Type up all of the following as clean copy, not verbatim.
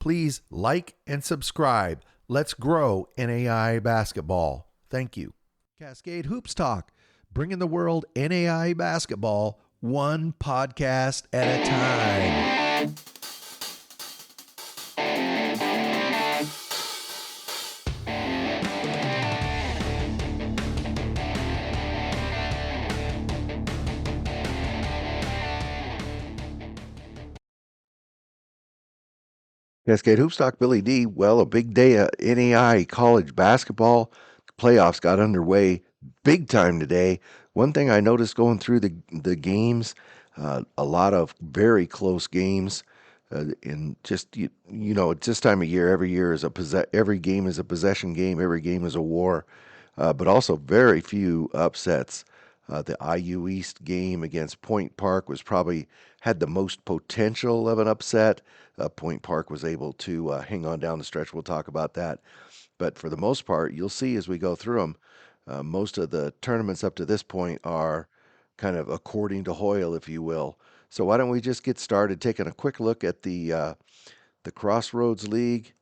Please like and subscribe. Let's grow NAIA basketball. Thank you. Cascade Hoops Talk, bringing the world NAIA basketball one podcast at a time. Cascade Hoops Talk, Billy D. Well, a big day of NAIA college basketball. Playoffs got underway big time today. One thing I noticed going through the games, a lot of very close games. And just you know, it's this time of year. Every year is every game is a possession game. Every game is a war. But also very few upsets. The IU East game against Point Park was probably had the most potential of an upset. Point Park was able to hang on down the stretch. We'll talk about that. But for the most part, you'll see as we go through them, most of the tournaments up to this point are kind of according to Hoyle, if you will. So why don't we just get started taking a quick look at the Crossroads League,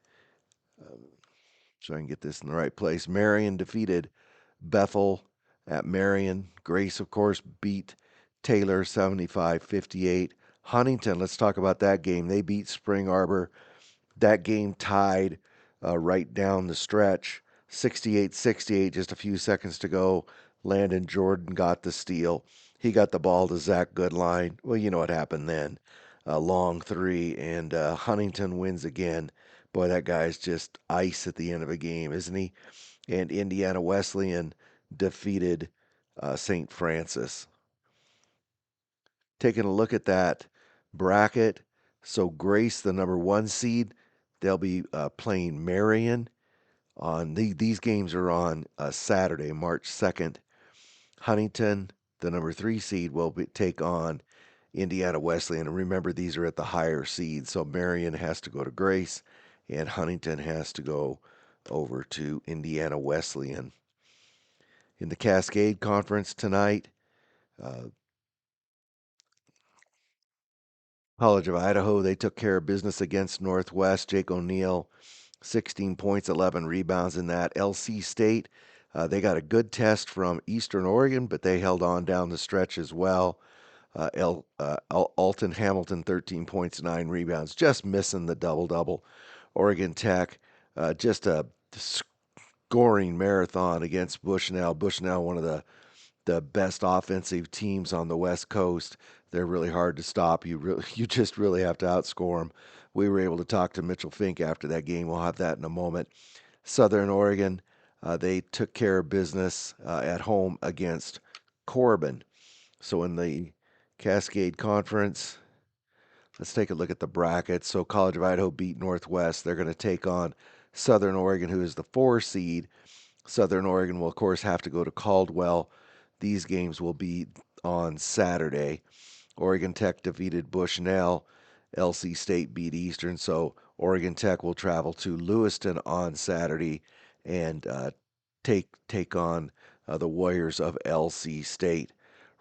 so I can get this in the right place. Marion defeated Bethel at Marion. Grace, of course, beat Taylor 75-58. Huntington, let's talk about that game. They beat Spring Arbor. That game tied right down the stretch, 68-68, just a few seconds to go. Landon Jordan got the steal. He got the ball to Zach Goodline. Well, you know what happened then. A long three, and Huntington wins again. Boy, that guy's just ice at the end of a game, isn't he? And Indiana Wesleyan defeated St. Francis. Taking a look at that bracket. So Grace, the number 1 seed, they'll be playing Marion. These games are on Saturday, March 2nd. Huntington, the number 3 seed, will take on Indiana Wesleyan. And remember, these are at the higher seed. So Marion has to go to Grace, and Huntington has to go over to Indiana Wesleyan. In the Cascade Conference tonight, College of Idaho, they took care of business against Northwest. Jake O'Neill, 16 points, 11 rebounds in that. LC State, they got a good test from Eastern Oregon, but they held on down the stretch as well. Alton Hamilton, 13 points, 9 rebounds, just missing the double-double. Oregon Tech, just a scoring marathon against Bushnell. Bushnell, one of the best offensive teams on the West Coast. They're really hard to stop. You just really have to outscore them. We were able to talk to Mitchell Fink after that game. We'll have that in a moment. Southern Oregon, they took care of business at home against Corbin. So in the Cascade Conference, let's take a look at the brackets. So College of Idaho beat Northwest. They're going to take on Southern Oregon, who is the 4 seed. Southern Oregon will, of course, have to go to Caldwell. These games will be on Saturday. Oregon Tech defeated Bushnell. LC State beat Eastern. So Oregon Tech will travel to Lewiston on Saturday and take on the Warriors of LC State.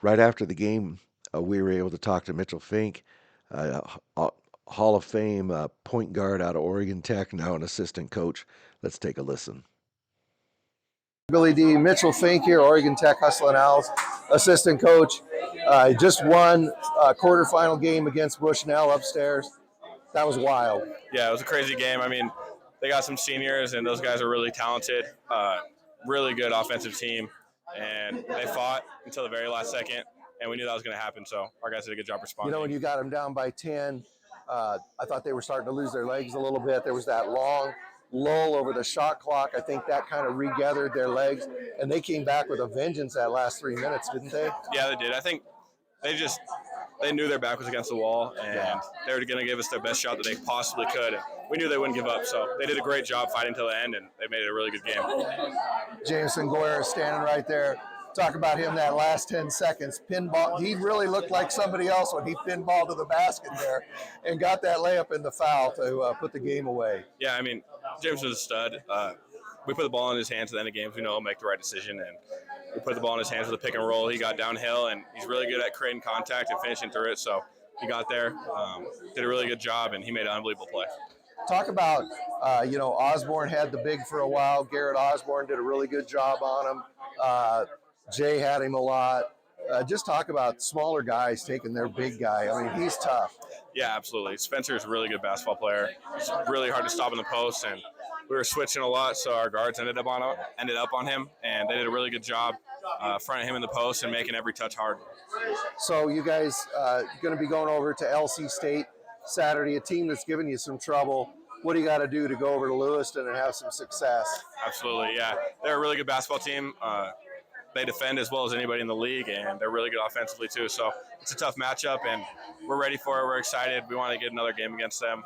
Right after the game, we were able to talk to Mitchell Fink, Hall of Fame point guard out of Oregon Tech, now an assistant coach. Let's take a listen. Billy D. Mitchell Fink here, Oregon Tech Hustlin Owls, assistant coach. Just won a quarterfinal game against Bushnell upstairs. That was wild. Yeah, it was a crazy game. I mean, they got some seniors, and those guys are really talented. Really good offensive team, and they fought until the very last second, and we knew that was going to happen, so our guys did a good job responding. You know, when you got them down by 10, I thought they were starting to lose their legs a little bit. There was that long lull over the shot clock. I think that kind of regathered their legs, and they came back with a vengeance that last 3 minutes, didn't they? Yeah, they did. I think they knew their back was against the wall, and they were going to give us their best shot that they possibly could. And we knew they wouldn't give up, so they did a great job fighting till the end, and they made it a really good game. Jameson Guerra standing right there. Talk about him that last 10 seconds. Pinball. He really looked like somebody else when he pinballed to the basket there and got that layup in the foul to put the game away. Yeah, I mean, James was a stud. We put the ball in his hands at the end of games. We know he'll make the right decision, and we put the ball in his hands with a pick and roll. He got downhill, and he's really good at creating contact and finishing through it. So he got there, did a really good job, and he made an unbelievable play. Talk about, Osborne had the big for a while. Garrett Osborne did a really good job on him. Jay had him a lot. Just talk about smaller guys taking their big guy. I mean, he's tough. Yeah, absolutely. Spencer's a really good basketball player. It's really hard to stop in the post, and we were switching a lot, so our guards ended up on him, and they did a really good job fronting him in the post and making every touch hard. So you guys going to be going over to LC State Saturday, a team that's giving you some trouble. What do you got to do to go over to Lewiston and have some success? Absolutely, yeah. They're a really good basketball team. They defend as well as anybody in the league, and they're really good offensively too. So it's a tough matchup, and we're ready for it. We're excited. We want to get another game against them.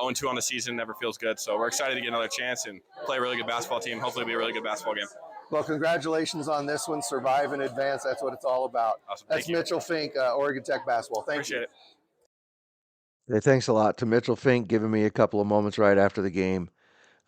0-2 on the season never feels good, so we're excited to get another chance and play a really good basketball team. Hopefully, it'll be a really good basketball game. Well, congratulations on this one. Survive and advance. That's what it's all about. Awesome. That's Mitchell Fink, Oregon Tech basketball. Thank you. Appreciate it. Hey, thanks a lot to Mitchell Fink giving me a couple of moments right after the game.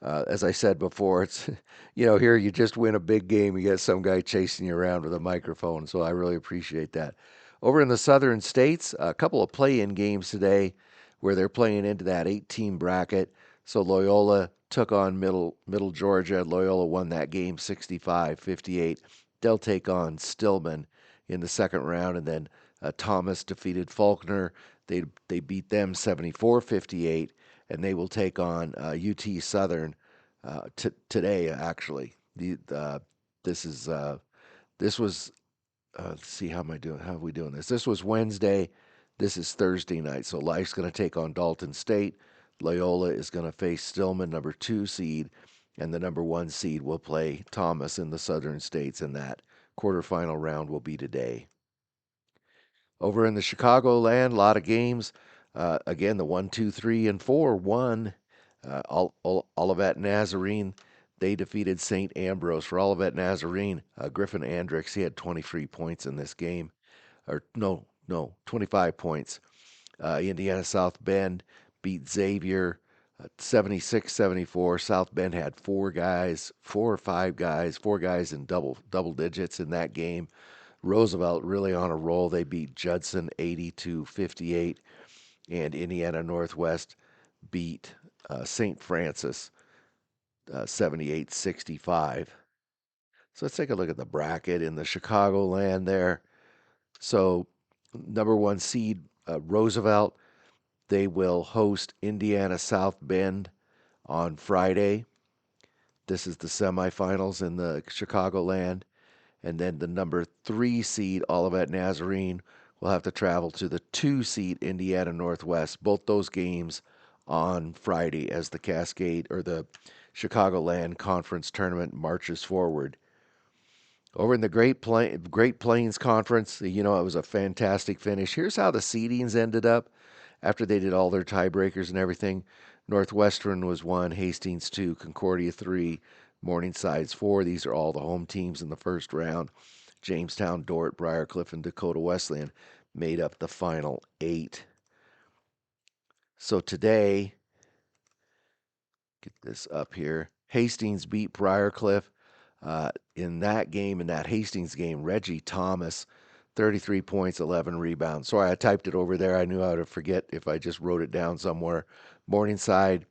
As I said before, it's, here you just win a big game. You get some guy chasing you around with a microphone. So I really appreciate that. Over in the southern states, a couple of play-in games today where they're playing into that 8-team bracket. So Loyola took on Middle Georgia. Loyola won that game 65-58. They'll take on Stillman in the second round. And then Thomas defeated Faulkner. They beat them 74-58. And they will take on UT Southern today. Actually, this was. Let's see, how am I doing? How are we doing this? This was Wednesday. This is Thursday night. So Life's going to take on Dalton State. Loyola is going to face Stillman, number 2 seed, and the number 1 seed will play Thomas in the Southern States, and that quarterfinal round will be today. Over in the Chicagoland, a lot of games. Again, the 1, 2, 3, and 4 won. Olivet Nazarene, they defeated St. Ambrose. For Olivet Nazarene, Griffin Andricks, he had 23 points in this game. 25 points. Indiana South Bend beat Xavier 76-74. South Bend had 4 or 5 guys in double digits in that game. Roosevelt really on a roll. They beat Judson 80-58, and Indiana Northwest beat St. Francis 78-65. So let's take a look at the bracket in the Chicagoland there. So number 1 seed Roosevelt, they will host Indiana South Bend on Friday. This is the semifinals in the Chicagoland. And then the number 3 seed, Olivet Nazarene, will have to travel to the 2 seed, Indiana Northwest. Both those games on Friday as the Cascade or the Chicagoland Conference Tournament marches forward. Over in the Great Plains Conference, it was a fantastic finish. Here's how the seedings ended up after they did all their tiebreakers and everything. Northwestern was 1, Hastings 2, Concordia 3, Morningside's 4. These are all the home teams in the first round. Jamestown, Dordt, Briarcliff, and Dakota Wesleyan made up the final 8. So today, get this up here, Hastings beat Briarcliff. In that Hastings game, Reggie Thomas, 33 points, 11 rebounds. Sorry, I typed it over there. I knew I would forget if I just wrote it down somewhere. Morningside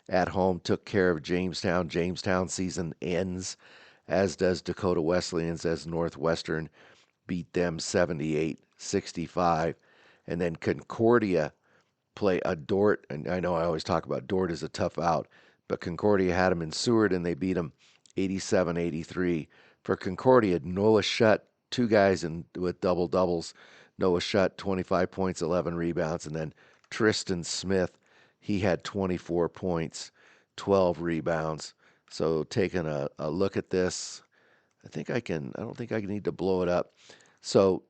at home took care of Jamestown. Jamestown season ends, as does Dakota Wesleyan's, as Northwestern beat them 78-65. And then Concordia play a Dordt, and I know I always talk about Dordt as a tough out, but Concordia had them in Seward, and they beat them 87-83. For Concordia, Noah Shutt, 2 guys with double-doubles. Noah Shutt, 25 points, 11 rebounds, and then Tristan Smith, he had 24 points, 12 rebounds. So taking a look at this, I don't think I need to blow it up. So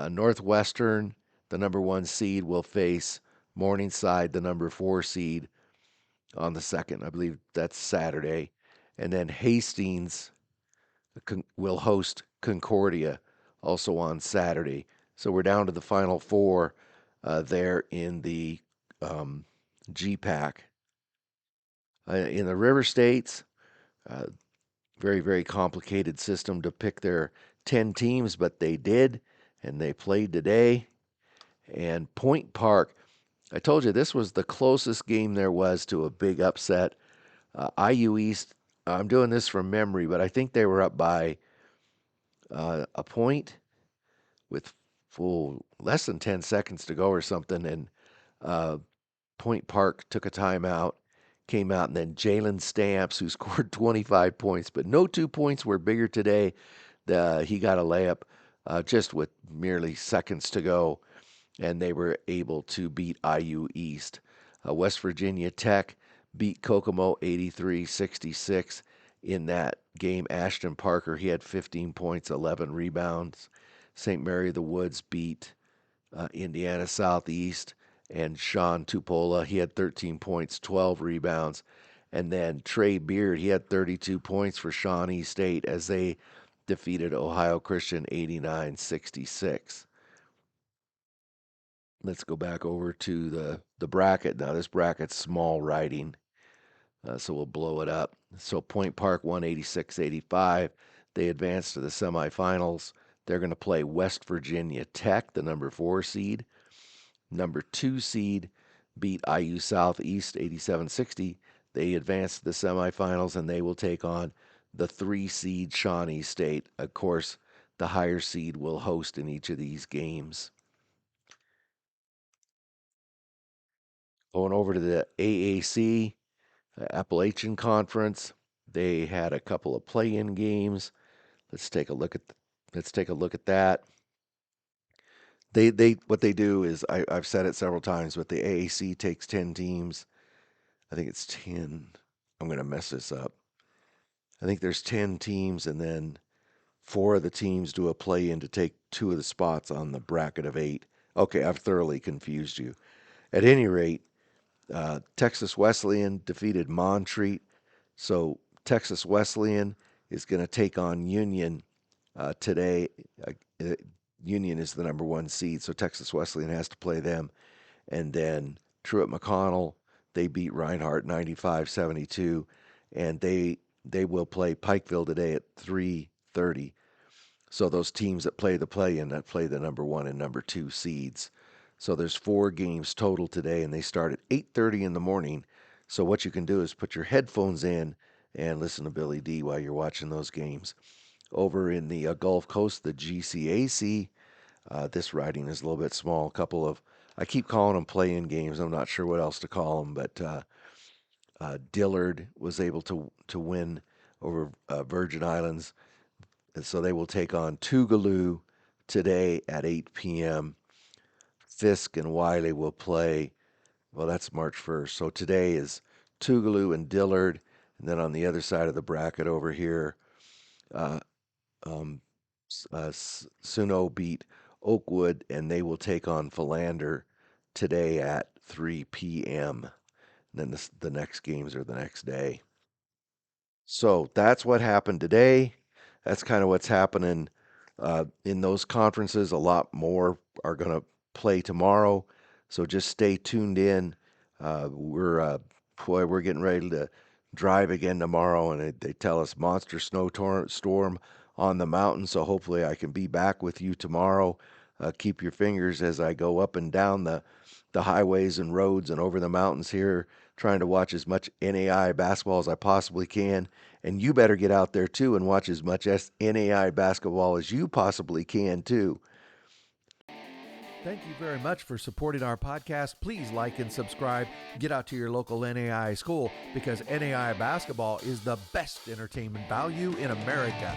Northwestern, the number 1 seed, will face Morningside, the number 4 seed, on the 2nd. I believe that's Saturday. And then Hastings will host Concordia also on Saturday. So we're down to the final 4 there in the GPAC. In the River States, very, very complicated system to pick their 10 teams, but they did, and they played today. And Point Park, I told you this was the closest game there was to a big upset. IU East, I'm doing this from memory, but I think they were up by a point with full less than 10 seconds to go or something. And uh, Point Park took a timeout, came out, and then Jalen Stamps, who scored 25 points, but no 2 points were bigger today. He got a layup just with merely seconds to go, and they were able to beat IU East. West Virginia Tech beat Kokomo 83-66 in that game. Ashton Parker, he had 15 points, 11 rebounds. St. Mary of the Woods beat Indiana Southeast, and Sean Tupola, he had 13 points, 12 rebounds. And then Trey Beard, he had 32 points for Shawnee State as they defeated Ohio Christian 89-66. Let's go back over to the bracket. Now, this bracket's small writing, so we'll blow it up. So Point Park won 86-85. They advanced to the semifinals. They're going to play West Virginia Tech, the number 4 seed. Number 2 seed beat IU Southeast 87-60. They advanced to the semifinals, and they will take on the 3 seed Shawnee State. Of course, the higher seed will host in each of these games. Going over to the AAC, Appalachian Conference, they had a couple of play-in games. Let's take a look at that. They what they do is I've said it several times, but the AAC takes 10 teams. I think it's 10. I'm going to mess this up. I think there's 10 teams, and then 4 of the teams do a play-in to take 2 of the spots on the bracket of 8. Okay, I've thoroughly confused you. At any rate, Texas Wesleyan defeated Montreat. So Texas Wesleyan is going to take on Union today. Union is the number 1 seed, so Texas Wesleyan has to play them. And then Truett McConnell, they beat Reinhardt 95-72, and they will play Pikeville today at 3:30. So those teams that play the play-in, that play the number 1 and number 2 seeds. So there's 4 games total today, and they start at 8:30 in the morning. So what you can do is put your headphones in and listen to Billy D while you're watching those games. Over in the Gulf Coast, the GCAC, this writing is a little bit small. I keep calling them play-in games. I'm not sure what else to call them, but Dillard was able to win over Virgin Islands. And so they will take on Tougaloo today at 8 p.m. Fisk and Wiley will play, well, that's March 1st. So today is Tougaloo and Dillard. And then on the other side of the bracket over here, Suno beat Oakwood, and they will take on Philander today at 3 p.m. And then the next games are the next day. So that's what happened today. That's kind of what's happening in those conferences. A lot more are going to play tomorrow. So just stay tuned in. We're getting ready to drive again tomorrow, and they tell us monster storm on the mountain. So hopefully I can be back with you tomorrow. Keep your fingers as I go up and down the highways and roads and over the mountains here, trying to watch as much NAIA basketball as I possibly can. And you better get out there too and watch as much NAIA basketball as you possibly can too. Thank you very much for supporting our podcast. Please like and subscribe. Get out to your local NAIA school, because NAIA basketball is the best entertainment value in America.